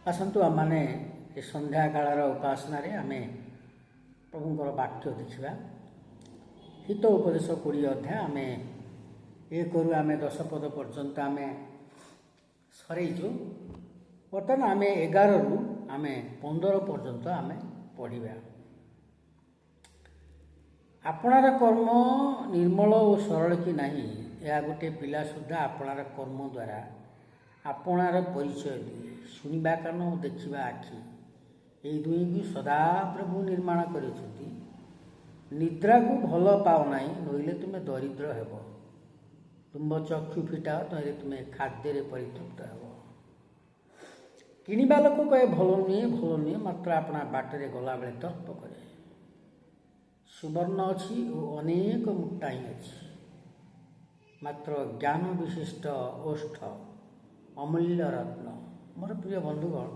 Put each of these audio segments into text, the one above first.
ଆସନ୍ତୁ ଆମମାନେ ଏ ସନ୍ଧ୍ୟା କାଳର ଉପାସନାରେ ଆମେ ପ୍ରଭୁଙ୍କର ବାକ୍ୟ ଦେଖିବା। ହିତ ଉପଦେଶ 20 ଅଧ୍ୟାୟ ଆମେ 1ରୁ ଆମେ 10 ପଦ ପର୍ଯ୍ୟନ୍ତ ଆମେ ସରେଇଛୁ। ବର୍ତ୍ତମାନ ଆମେ 11ରୁ ଆମେ 15 ପର୍ଯ୍ୟନ୍ତ ଆମେ ପଢ଼ିବା। ଆପଣାର କର୍ମ ନିର୍ମଳ ଓ ସରଳ କି ନାହିଁ, ଏହା ଗୋଟିଏ ପିଲା ସୁଦ୍ଧା ଆପଣାର କର୍ମ ଦ୍ୱାରା ଆପଣାର ପରିଚୟ ଦିଏ। ଶୁଣିବା କାନ ଓ ଦେଖିବା ଆଖି, ଏହି ଦୁଇଙ୍କୁ ସଦାପ୍ରଭୁ ନିର୍ମାଣ କରିଛନ୍ତି। ନିଦ୍ରାକୁ ଭଲ ପାଅ ନାହିଁ, ନଇଲେ ତୁମେ ଦରିଦ୍ର ହେବ। ତୁମ୍ଭ ଚକ୍ଷୁ ଫିଟାଅ, ନଇଲେ ତୁମେ ଖାଦ୍ୟରେ ପରିତୃପ୍ତ ହେବ। କିଣିବା ଲୋକ କହେ ଭଲ ନୁହେଁ, ମାତ୍ର ଆପଣା ବାଟରେ ଗଲାବେଳେ ତର୍କ କରେ। ସୁବର୍ଣ୍ଣ ଅଛି ଓ ଅନେକ ମୁକ୍ତା ହିଁ ଅଛି, ମାତ୍ର ଜ୍ଞାନ ବିଶିଷ୍ଟ ଓଷ୍ଠ ଅମୂଲ୍ୟ ରତ୍ନ। ମୋର ପ୍ରିୟ ବନ୍ଧୁଗଣ,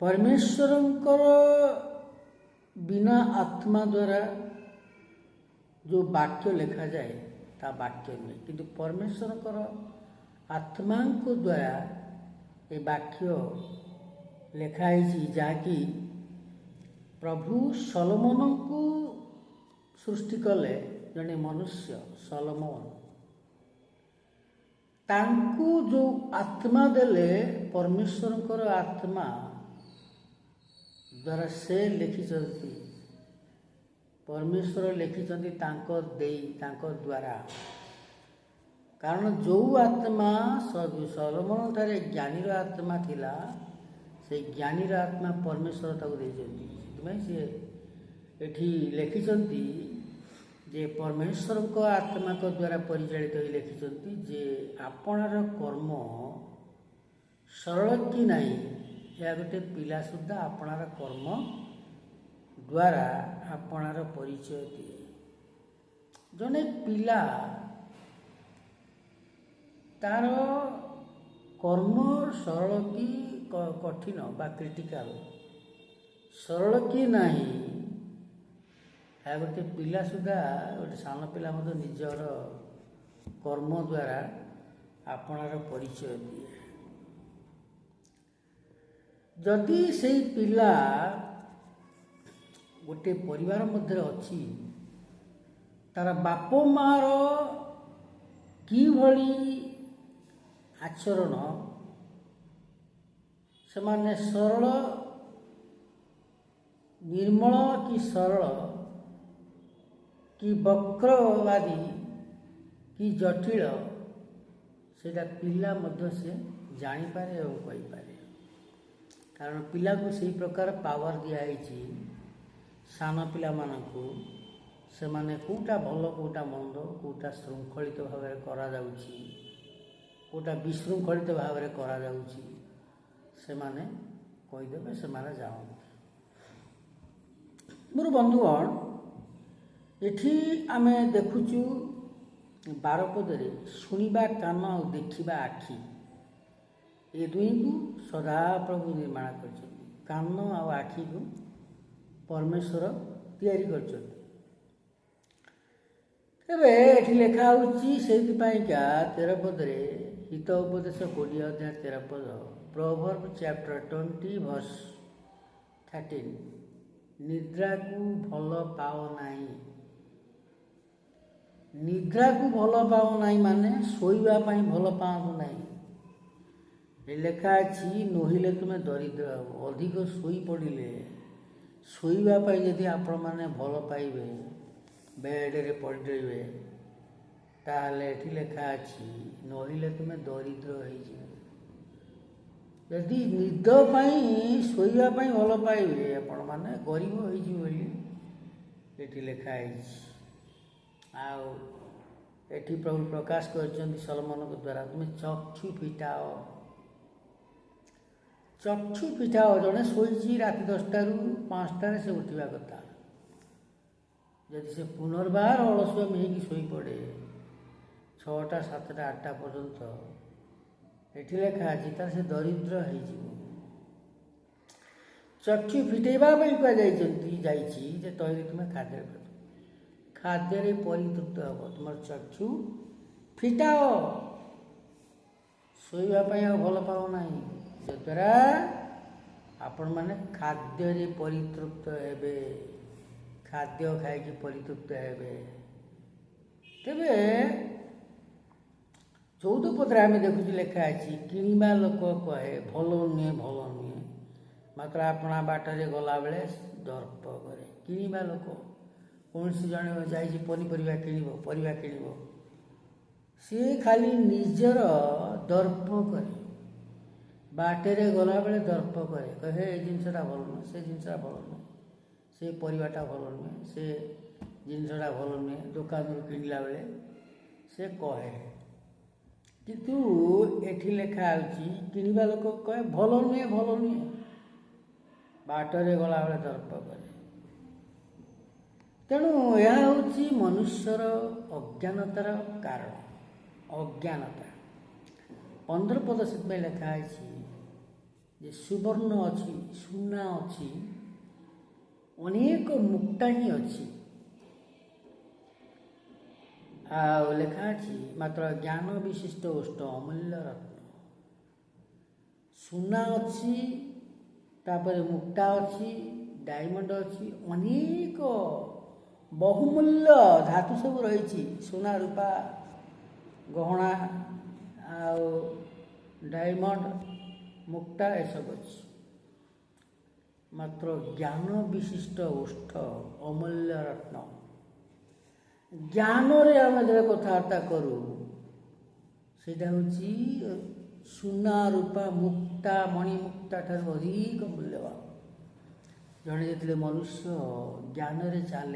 ପରମେଶ୍ୱରଙ୍କର ବିନା ଆତ୍ମା ଦ୍ୱାରା ଯେଉଁ ବାକ୍ୟ ଲେଖାଯାଏ ତା ବାକ୍ୟ ନୁହେଁ, କିନ୍ତୁ ପରମେଶ୍ୱରଙ୍କର ଆତ୍ମାଙ୍କ ଦ୍ୱାରା ଏ ବାକ୍ୟ ଲେଖା ହେଇଛି, ଯାହାକି ପ୍ରଭୁ ସଲୋମନଙ୍କୁ ସୃଷ୍ଟି କଲେ। ଜଣେ ମନୁଷ୍ୟ ସଲୋମନ, ତାଙ୍କୁ ଯେଉଁ ଆତ୍ମା ଦେଲେ, ପରମେଶ୍ୱରଙ୍କର ଆତ୍ମା ଦ୍ୱାରା ସେ ଲେଖିଛନ୍ତି। ପରମେଶ୍ୱର ଲେଖିଛନ୍ତି ତାଙ୍କ ଦେଇ, ତାଙ୍କ ଦ୍ୱାରା। କାରଣ ଯେଉଁ ଆତ୍ମା ସଲୋମନ ଠାରେ ଜ୍ଞାନୀର ଆତ୍ମା ଥିଲା, ସେଇ ଜ୍ଞାନୀର ଆତ୍ମା ପରମେଶ୍ୱର ତାକୁ ଦେଇଛନ୍ତି। ସେଥିପାଇଁ ସେ ଏଠି ଲେଖିଛନ୍ତି ଯେ ପରମେଶ୍ୱରଙ୍କ ଆତ୍ମାଙ୍କ ଦ୍ୱାରା ପରିଚାଳିତ ହୋଇ ଲେଖିଛନ୍ତି ଯେ ଆପଣାର କର୍ମ ସରଳ କି ନାହିଁ, ଏହା ଗୋଟେ ପିଲା ସୁଦ୍ଧା ଆପଣାର କର୍ମ ଦ୍ୱାରା ଆପଣାର ପରିଚୟ ଦିଏ। ଜଣେ ପିଲା ତାର କର୍ମ ସରଳ କି କଠିନ ବା କ୍ରିଟିକାଲ, ସରଳ କି ନାହିଁ, ଏହା ଗୋଟେ ପିଲା ସୁଦ୍ଧା, ଗୋଟେ ସାନ ପିଲା ମଧ୍ୟ ନିଜର କର୍ମ ଦ୍ୱାରା ଆପଣାର ପରିଚୟ ଦିଏ। ଯଦି ସେଇ ପିଲା ଗୋଟେ ପରିବାର ମଧ୍ୟରେ ଅଛି, ତାର ବାପ ମା'ର କିଭଳି ଆଚରଣ, ସେମାନେ ସରଳ ନିର୍ମଳ କି ସରଳ କି ବକ୍ରବାଦୀ କି ଜଟିଳ, ସେଇଟା ପିଲା ମଧ୍ୟ ସେ ଜାଣିପାରେ ଏବଂ କହିପାରେ। କାରଣ ପିଲାକୁ ସେହି ପ୍ରକାର ପାୱାର ଦିଆହେଇଛି। ସାନ ପିଲାମାନଙ୍କୁ ସେମାନେ କେଉଁଟା ଭଲ, କେଉଁଟା ମନ୍ଦ, କେଉଁଟା ଶୃଙ୍ଖଳିତ ଭାବରେ କରାଯାଉଛି, କେଉଁଟା ବିଶୃଙ୍ଖଳିତ ଭାବରେ କରାଯାଉଛି, ସେମାନେ କହିଦେବେ, ସେମାନେ ଜାଣନ୍ତି। ମୋର ବନ୍ଧୁଗଣ, ଏଠି ଆମେ ଦେଖୁଛୁ 12 ପଦରେ ଶୁଣିବା କାନ ଆଉ ଦେଖିବା ଆଖି, ଏ ଦୁଇଙ୍କୁ ସଦାପ୍ରଭୁ ନିର୍ମାଣ କରିଛନ୍ତି। କାନ ଆଉ ଆଖିକୁ ପରମେଶ୍ୱର ତିଆରି କରିଛନ୍ତି। ତେବେ ଏଠି ଲେଖା ହେଉଛି ସେଇଥିପାଇଁକା 13 ପଦରେ, ହିତ ଉପଦେଶ 20 ଅଧ୍ୟାୟ 13 ପଦ, ପ୍ରୋଭର୍ବ ଚ୍ୟାପ୍ଟର 20 ଭର୍ସ 13, ନିଦ୍ରାକୁ ଭଲ ପାଅ ନାହିଁ। ନିଦ୍ରାକୁ ଭଲ ପାଅ ନାହିଁ ମାନେ ଶୋଇବା ପାଇଁ ଭଲ ପାଆନ୍ତୁ ନାହିଁ। ଲେଖା ଅଛି ନୋହିଲେ ତୁମେ ଦରିଦ୍ର ହେବ। ଅଧିକ ଶୋଇ ପଡ଼ିଲେ, ଶୋଇବା ପାଇଁ ଯଦି ଆପଣମାନେ ଭଲ ପାଇବେ, ବେଡ଼ରେ ପଡ଼ିବେ, ତାହେଲେ ଏଠି ଲେଖା ଅଛି ନୋହିଲେ ତୁମେ ଦରିଦ୍ର ହେଇଯିବ। ଯଦି ନିଦ ପାଇଁ, ଶୋଇବା ପାଇଁ ଭଲ ପାଇବେ, ଆପଣମାନେ ଗରିବ ହେଇଯିବେ ବୋଲି ଏଠି ଲେଖା ହେଇଛି। ଆଉ ଏଠି ପ୍ରଭୁ ପ୍ରକାଶ କରିଛନ୍ତି ସଲୋମନଙ୍କ ଦ୍ୱାରା, ତୁମେ ଚକ୍ଷୁ ଫିଟାଅ। ଚକ୍ଷୁ ଫିଟାଅ। ଜଣେ ଶୋଇଛି ରାତି 10ଟାରୁ 5ଟାରେ ସେ ଉଠିବା କଥା। ଯଦି ସେ ପୁନର୍ବାର ଅଳସୁଆମୀ ହେଇକି ଶୋଇପଡ଼େ 6ଟା, 7ଟା, 8ଟା ପର୍ଯ୍ୟନ୍ତ, ଏଠି ଲେଖା ଅଛି ତାର ସେ ଦରିଦ୍ର ହେଇଯିବ। ଚକ୍ଷୁ ଫିଟେଇବା ପାଇଁ ଯାଇଛି ଯେ ତହିଁରେ ତୁମେ ଖାଦ୍ୟରେ ପରିତୃପ୍ତ ହେବ। ତୁମର ଚକ୍ଷୁ ଫିଟାଅ। ଶୋଇବା ପାଇଁ ଆଉ ଭଲ ପାଉନାହିଁ, ଯଦ୍ୱାରା ଆପଣମାନେ ଖାଦ୍ୟରେ ପରିତୃପ୍ତ ହେବେ, ଖାଦ୍ୟ ଖାଇକି ପରିତୃପ୍ତ ହେବେ। ତେବେ 14 ପଦରେ ଆମେ ଦେଖୁଛୁ ଲେଖା ଅଛି, କିଣିବା ଲୋକ କହେ ଭଲ ନୁହେଁ ଭଲ ନୁହେଁ, ମାତ୍ର ଆପଣା ବାଟରେ ଗଲାବେଳେ ଦର୍ପ କରେ। କିଣିବା ଲୋକ, କୌଣସି ଜଣେ ଯାଇଛି ପନିପରିବା କିଣିବ, ପରିବା କିଣିବ, ସିଏ ଖାଲି ନିଜର ଦର୍ପ କରେ, ବାଟରେ ଗଲାବେଳେ ଦର୍ପ କରେ, କହେ ଏ ଜିନିଷଟା ଭଲ ନୁହେଁ, ସେ ଜିନିଷଟା ଭଲ ନୁହେଁ, ସେ ପରିବାଟା ଭଲ ନୁହେଁ, ସେ ଜିନିଷଟା ଭଲ ନୁହେଁ, ଦୋକାନରୁ କିଣିଲା ବେଳେ ସେ କହେ। କିନ୍ତୁ ଏଠି ଲେଖା ହେଉଛି କିଣିବା ଲୋକ କହେ ଭଲ ନୁହେଁ ଭଲ ନୁହେଁ, ବାଟରେ ଗଲାବେଳେ ଦର୍ପ କରେ। ତେଣୁ ଏହା ହେଉଛି ମନୁଷ୍ୟର ଅଜ୍ଞାନତାର କାରଣ, ଅଜ୍ଞାନତା। 15 ପଦ ସେଥିପାଇଁ ଲେଖା ହେଇଛି ଯେ ସୁବର୍ଣ୍ଣ ଅଛି, ସୁନା ଅଛି, ଅନେକ ମୁକ୍ତା ହିଁ ଅଛି। ଆଉ ଲେଖା ଅଛି ମାତ୍ର ଜ୍ଞାନ ବିଶିଷ୍ଟ ଓଷ୍ଠ ଅମୂଲ୍ୟ ରତ୍ନ। ସୁନା ଅଛି, ତାପରେ ମୁକ୍ତା ଅଛି, ଡାଇମଣ୍ଡ ଅଛି, ଅନେକ ବହୁମୂଲ୍ୟ ଧାତୁ ସବୁ ରହିଛି, ସୁନା ରୂପା ଗହଣା ଆଉ ଡାଇମଣ୍ଡ ମୁକ୍ତା ଏସବୁ ଅଛି। ମାତ୍ର ଜ୍ଞାନ ବିଶିଷ୍ଟ ଓଷ୍ଠ ଅମୂଲ୍ୟ ରତ୍ନ। ଜ୍ଞାନରେ ଆମେ ଯେବେ କଥାବାର୍ତ୍ତା କରୁ ସେଇଟା ହେଉଛି ସୁନା ରୂପା ମୁକ୍ତା ମଣିମୁକ୍ତା ଠାରୁ ଅଧିକ ମୂଲ୍ୟବାନ। ଜଣେ ଯେତେବେଳେ ମନୁଷ୍ୟ ଜ୍ଞାନରେ ଚାଲେ